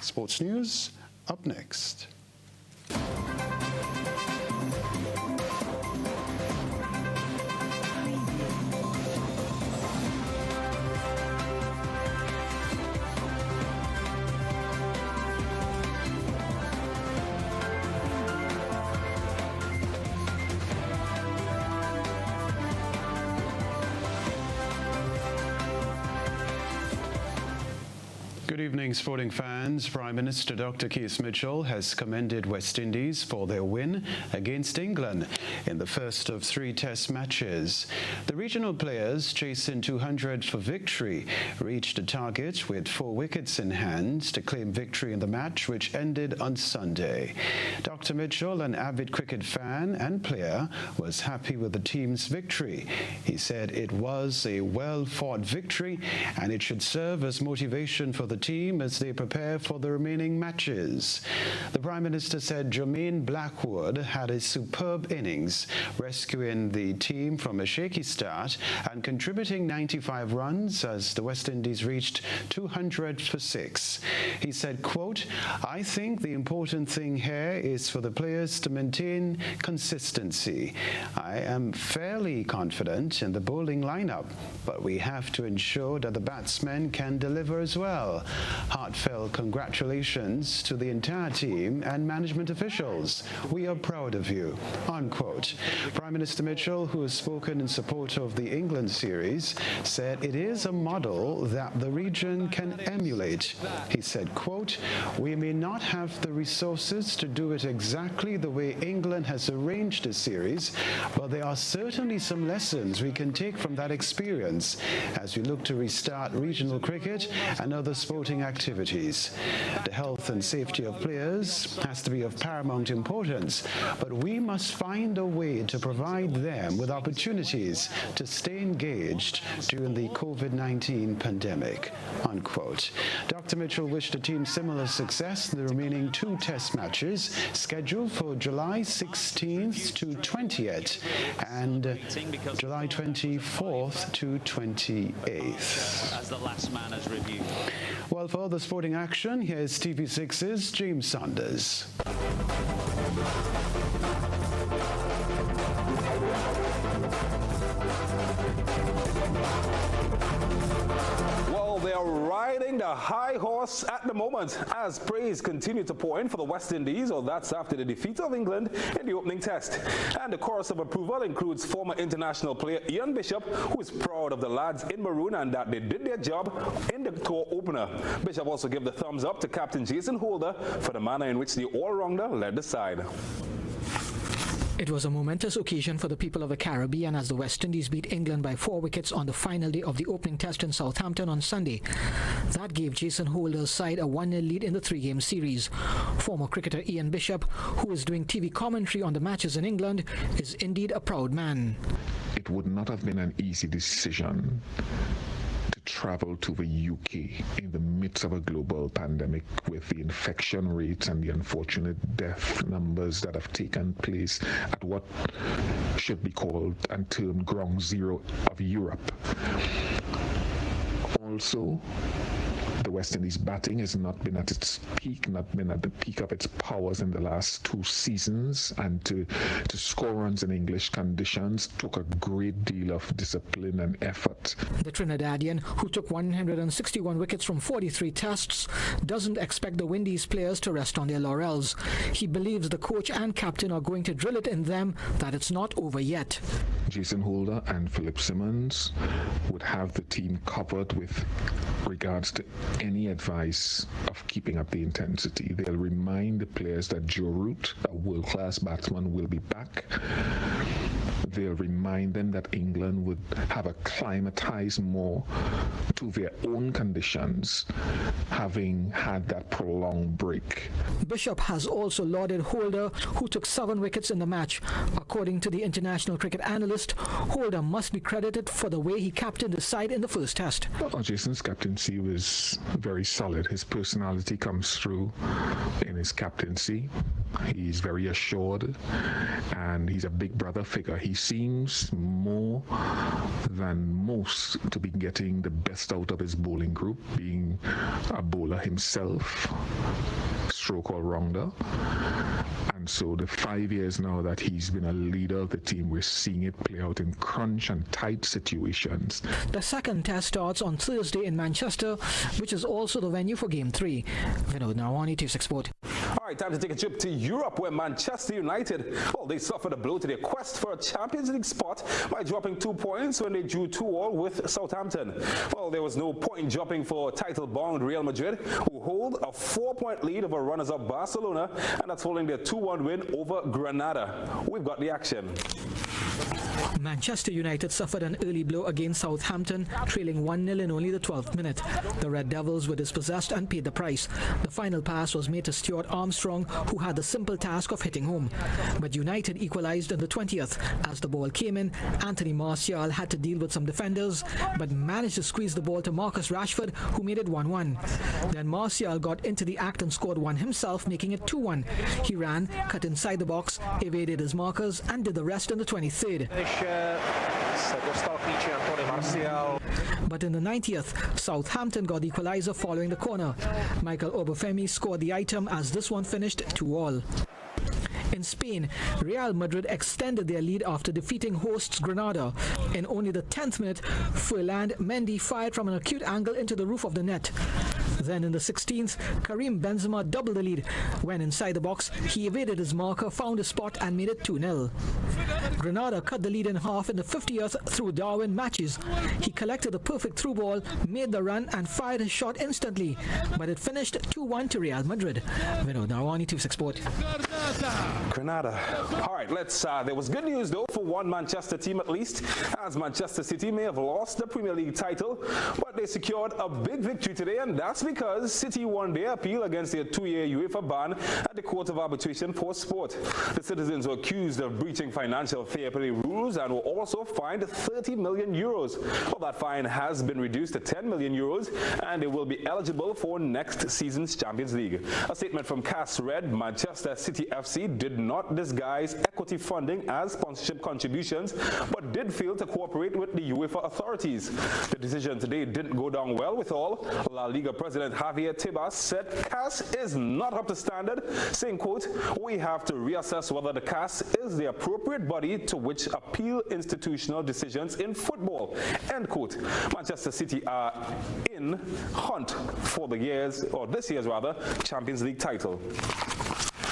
Sports news up next. Good evening, sporting fans. Prime Minister Dr. Keith Mitchell has commended West Indies for their win against England in the first of 3 test matches. The regional players, chasing 200 for victory, reached a target with 4 wickets in hand to claim victory in the match, which ended on Sunday. Dr. Mitchell, an avid cricket fan and player, was happy with the team's victory. He said it was a well-fought victory and it should serve as motivation for the team as they prepare for the remaining matches. The Prime Minister said Jermaine Blackwood had a superb innings, rescuing the team from a shaky start and contributing 95 runs as the West Indies reached 200 for 6. He said, quote, "I think the important thing here is for the players to maintain consistency. I am fairly confident in the bowling lineup, but we have to ensure that the batsmen can deliver as well. Heartfelt congratulations to the entire team and management officials. We are proud of you," unquote. Prime Minister Mitchell, who has spoken in support of the England series, said it is a model that the region can emulate. He said, quote, "We may not have the resources to do it exactly the way England has arranged the series, but there are certainly some lessons we can take from that experience as we look to restart regional cricket and other sporting activities. The health and safety of players has to be of paramount importance, but we must find a way to provide them with opportunities to stay engaged during the COVID-19 pandemic," unquote. Dr. Mitchell wished the team similar success in the remaining 2 test matches scheduled for July 16th to 20th and July 24th to 28th. As the last man has reviewed. Well, for the sporting action, here's TV6's James Saunders. are riding the high horse at the moment as praise continue to pour in for the West Indies, or that's after the defeat of England in the opening test. And the chorus of approval includes former international player Ian Bishop, who is proud of the lads in maroon and that they did their job in the tour opener. Bishop also gave the thumbs up to captain Jason Holder for the manner in which the all-rounder led the side. It was a momentous occasion for the people of the Caribbean as the West Indies beat England by 4 wickets on the final day of the opening test in Southampton on Sunday. That gave Jason Holder's side a 1-0 lead in the 3-game series. Former cricketer Ian Bishop, who is doing TV commentary on the matches in England, is indeed a proud man. It would not have been an easy decision to travel to the UK in the midst of a global pandemic with the infection rates and the unfortunate death numbers that have taken place at what should be called and termed ground zero of Europe. Also, the West Indies batting has not been at its peak, not been at the peak of its powers in the last 2 seasons, and to score runs in English conditions took a great deal of discipline and effort. The Trinidadian, who took 161 wickets from 43 tests, doesn't expect the Windies players to rest on their laurels. He believes the coach and captain are going to drill it in them that it's not over yet. Jason Holder and Philip Simmons would have the team covered with regards to any advice of keeping up the intensity. They'll remind the players that Joe Root, a world-class batsman, will be back. They'll remind them that England would have acclimatized more to their own conditions, having had that prolonged break. Bishop has also lauded Holder, who took 7 wickets in the match. According to the international cricket analyst, Holder must be credited for the way he captained the side in the first test. Jason's captaincy was very solid. His personality comes through in his captaincy. He's very assured, and he's a big brother figure. He seems more than most to be getting the best out of his bowling group, being a bowler himself, stroke all-rounder. And so the 5 years now that he's been a leader of the team, we're seeing it play out in crunch and tight situations. The second test starts on Thursday in Manchester, which is also the venue for Game 3. Vinod Narwani, TV6 Sport. All right, time to take a trip to Europe, where Manchester United, well, they suffered a blow to their quest for a Champions League spot by dropping 2 points when they drew 2-2 with Southampton. Well, there was no point dropping for title-bound Real Madrid, who hold a 4-point lead over runners-up Barcelona, and that's following their 2-1 win over Granada. We've got the action. Manchester United suffered an early blow against Southampton, trailing 1-0 in only the 12th minute. The Red Devils were dispossessed and paid the price. The final pass was made to Stuart Armstrong, who had the simple task of hitting home. But United equalized in the 20th. As the ball came in, Anthony Martial had to deal with some defenders, but managed to squeeze the ball to Marcus Rashford, who made it 1-1. Then Martial got into the act and scored one himself, making it 2-1. He ran, cut inside the box, evaded his markers, and did the rest in the 23rd. But in the 90th, Southampton got the equalizer following the corner. Michael Obafemi scored the item as this one finished 2-2. In Spain, Real Madrid extended their lead after defeating hosts Granada. In only the 10th minute, Ferland Mendy fired from an acute angle into the roof of the net. Then in the 16th, Karim Benzema doubled the lead. When inside the box, he evaded his marker, found a spot and made it 2-0. Granada cut the lead in half in the 50th through Darwin Matches. He collected the perfect through ball, made the run and fired his shot instantly. But it finished 2-1 to Real Madrid. Vinod Narwani, TV6 Sport. Granada. All right, there was good news though for one Manchester team at least, as Manchester City may have lost the Premier League title, but they secured a big victory today, and that's because City won their appeal against their 2-year UEFA ban at the Court of Arbitration for Sport. The citizens were accused of breaching financial fair play rules and were also fined €30 million. Well, that fine has been reduced to €10 million, and they will be eligible for next season's Champions League. A statement from CAS read, Manchester City FC did not disguise equity funding as sponsorship contributions, but did fail to cooperate with the UEFA authorities. The decision today didn't go down well with all. La Liga President Javier Tebas said CAS is not up to standard, saying, quote, "We have to reassess whether the CAS is the appropriate body to which appeal institutional decisions in football," end quote. Manchester City are in hunt for this year's Champions League title.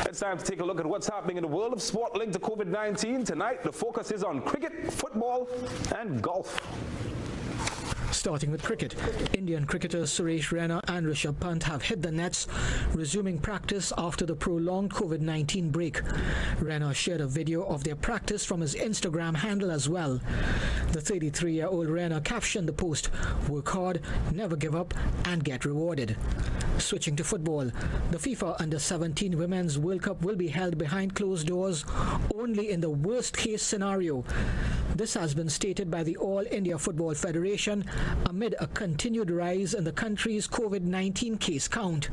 It's time to take a look at what's happening in the world of sport linked to COVID-19. Tonight, the focus is on cricket, football, and golf. Starting with cricket, Indian cricketers Suresh Raina and Rishabh Pant have hit the nets, resuming practice after the prolonged COVID-19 break. Raina shared a video of their practice from his Instagram handle as well. The 33-year-old Raina captioned the post, "Work hard, never give up, and get rewarded." Switching to football, the FIFA Under-17 Women's World Cup will be held behind closed doors only in the worst-case scenario. This has been stated by the All India Football Federation amid a continued rise in the country's COVID-19 case count.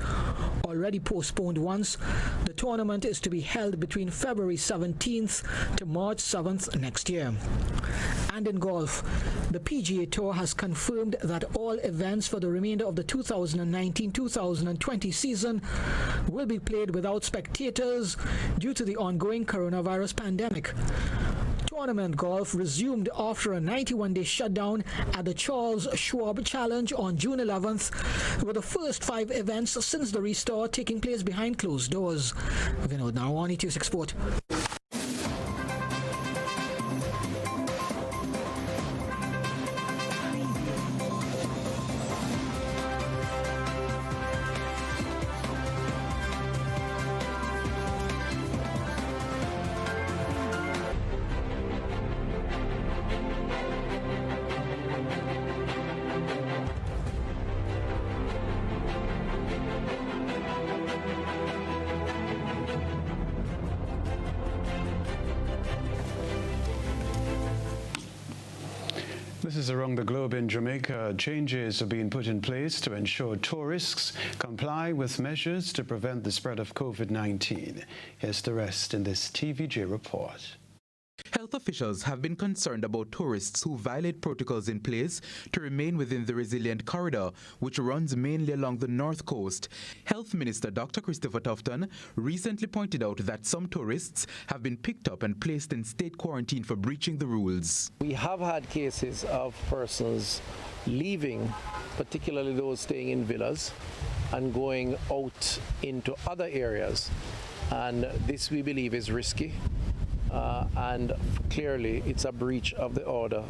Already postponed once, the tournament is to be held between February 17th to March 7th next year. And in golf, the PGA Tour has confirmed that all events for the remainder of the 2019-2020 season will be played without spectators due to the ongoing coronavirus pandemic. Tournament golf resumed after a 91-day shutdown at the Charles Schwab Challenge on June 11th, with the first 5 events since the restart taking place behind closed doors. Vinod Narwani, T6 Sport. This is around the globe. In Jamaica, changes are being put in place to ensure tourists comply with measures to prevent the spread of COVID-19. Here's the rest in this TVJ report. Health officials have been concerned about tourists who violate protocols in place to remain within the resilient corridor, which runs mainly along the north coast. Health Minister Dr. Christopher Tufton recently pointed out that some tourists have been picked up and placed in state quarantine for breaching the rules. We have had cases of persons leaving, particularly those staying in villas, and going out into other areas. And this, we believe, is risky. And clearly it's a breach of the order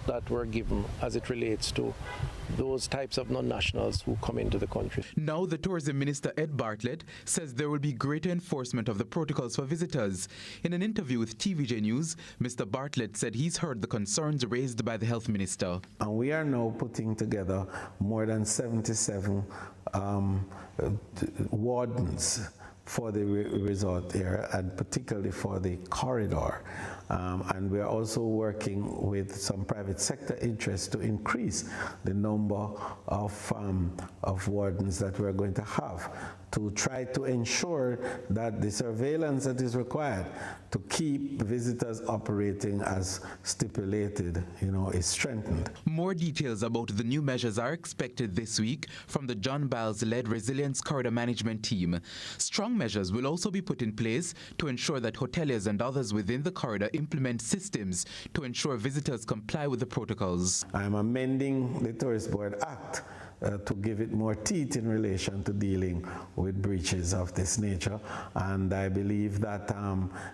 that were given as it relates to those types of non-nationals who come into the country. Now the Tourism Minister Ed Bartlett says there will be greater enforcement of the protocols for visitors. In an interview with TVJ News, Mr. Bartlett said he's heard the concerns raised by the Health Minister. And we are now putting together more than 77 wardens for the resort area, and particularly for the corridor. And we're also working with some private sector interests to increase the number of wardens that we're going to have, to try to ensure that the surveillance that is required to keep visitors operating as stipulated, is strengthened. More details about the new measures are expected this week from the John Biles-led Resilience Corridor Management Team. Strong measures will also be put in place to ensure that hoteliers and others within the corridor implement systems to ensure visitors comply with the protocols. I'm amending the Tourist Board Act to give it more teeth in relation to dealing with breaches of this nature, and I believe that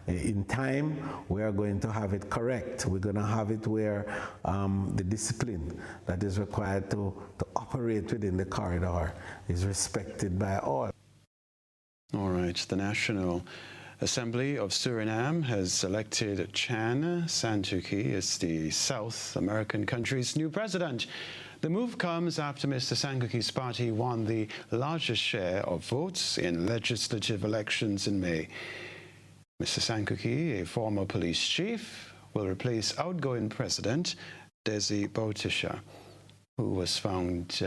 in time we are going to have it correct. We're going to have it where the discipline that is required to operate within the corridor is respected by all. All right, the National Assembly of Suriname has elected Chan Santuki as the South American country's new president. The move comes after Mr. Santuki's party won the largest share of votes in legislative elections in May. Mr. Santuki, a former police chief, will replace outgoing President Desi Boutisha. who was found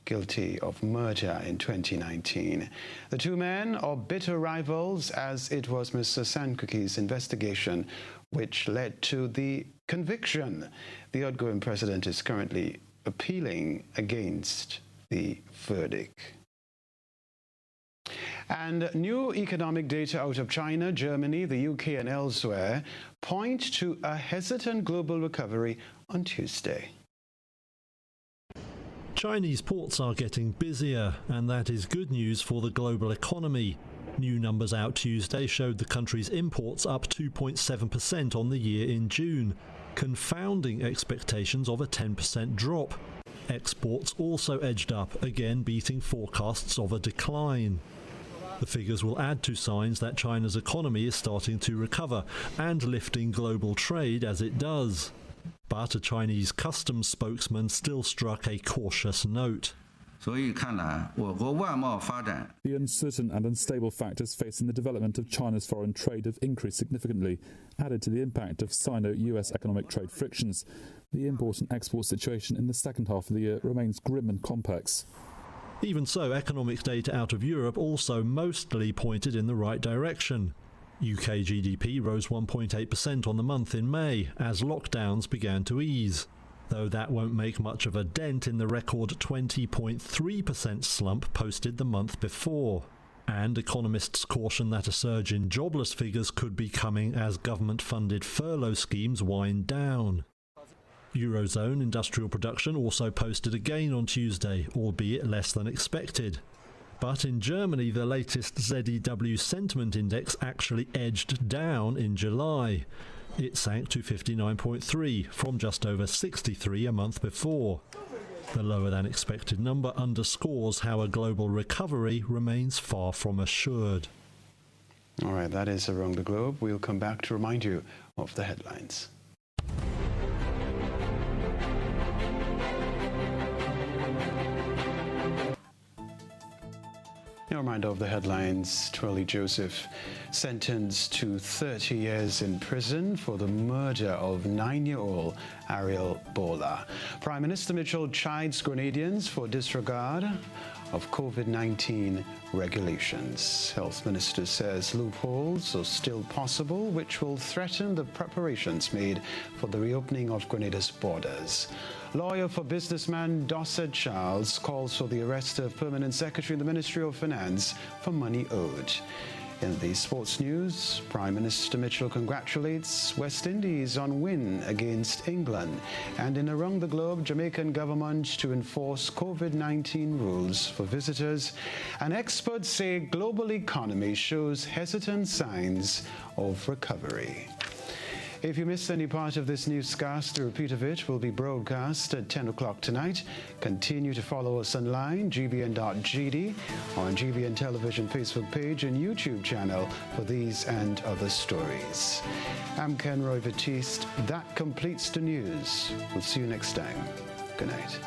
guilty of murder in 2019. The two men are bitter rivals, as it was Mr. Sankuki's investigation which led to the conviction. The outgoing president is currently appealing against the verdict. And new economic data out of China, Germany, the UK and elsewhere point to a hesitant global recovery on Tuesday. Chinese ports are getting busier, and that is good news for the global economy. New numbers out Tuesday showed the country's imports up 2.7% on the year in June, confounding expectations of a 10% drop. Exports also edged up, again beating forecasts of a decline. The figures will add to signs that China's economy is starting to recover and lifting global trade as it does. But a Chinese customs spokesman still struck a cautious note. The uncertain and unstable factors facing the development of China's foreign trade have increased significantly, added to the impact of Sino-US economic trade frictions. The import and export situation in the second half of the year remains grim and complex. Even so, economic data out of Europe also mostly pointed in the right direction. UK GDP rose 1.8% on the month in May as lockdowns began to ease, though that won't make much of a dent in the record 20.3% slump posted the month before. And economists caution that a surge in jobless figures could be coming as government-funded furlough schemes wind down. Eurozone industrial production also posted a gain on Tuesday, albeit less than expected. But in Germany, the latest ZEW sentiment index actually edged down in July. It sank to 59.3 from just over 63 a month before. The lower than expected number underscores how a global recovery remains far from assured. All right, that is Around the Globe. We'll come back to remind you of the headlines. A reminder of the headlines. Twilly Joseph sentenced to 30 years in prison for the murder of 9-year-old Ariel Bola. Prime Minister Mitchell chides Grenadians for disregard of COVID-19 regulations. Health Minister says loopholes are still possible, which will threaten the preparations made for the reopening of Grenada's borders. Lawyer for businessman Dorset Charles calls for the arrest of Permanent Secretary in the Ministry of Finance for money owed. In the sports news, Prime Minister Mitchell congratulates West Indies on win against England. And in Around the Globe, Jamaican government to enforce COVID-19 rules for visitors. And experts say global economy shows hesitant signs of recovery. If you missed any part of this newscast, a repeat of it will be broadcast at 10 o'clock tonight. Continue to follow us online, gbn.gd, on GBN Television Facebook page and YouTube channel for these and other stories. I'm Kenroy Baptiste. That completes the news. We'll see you next time. Good night.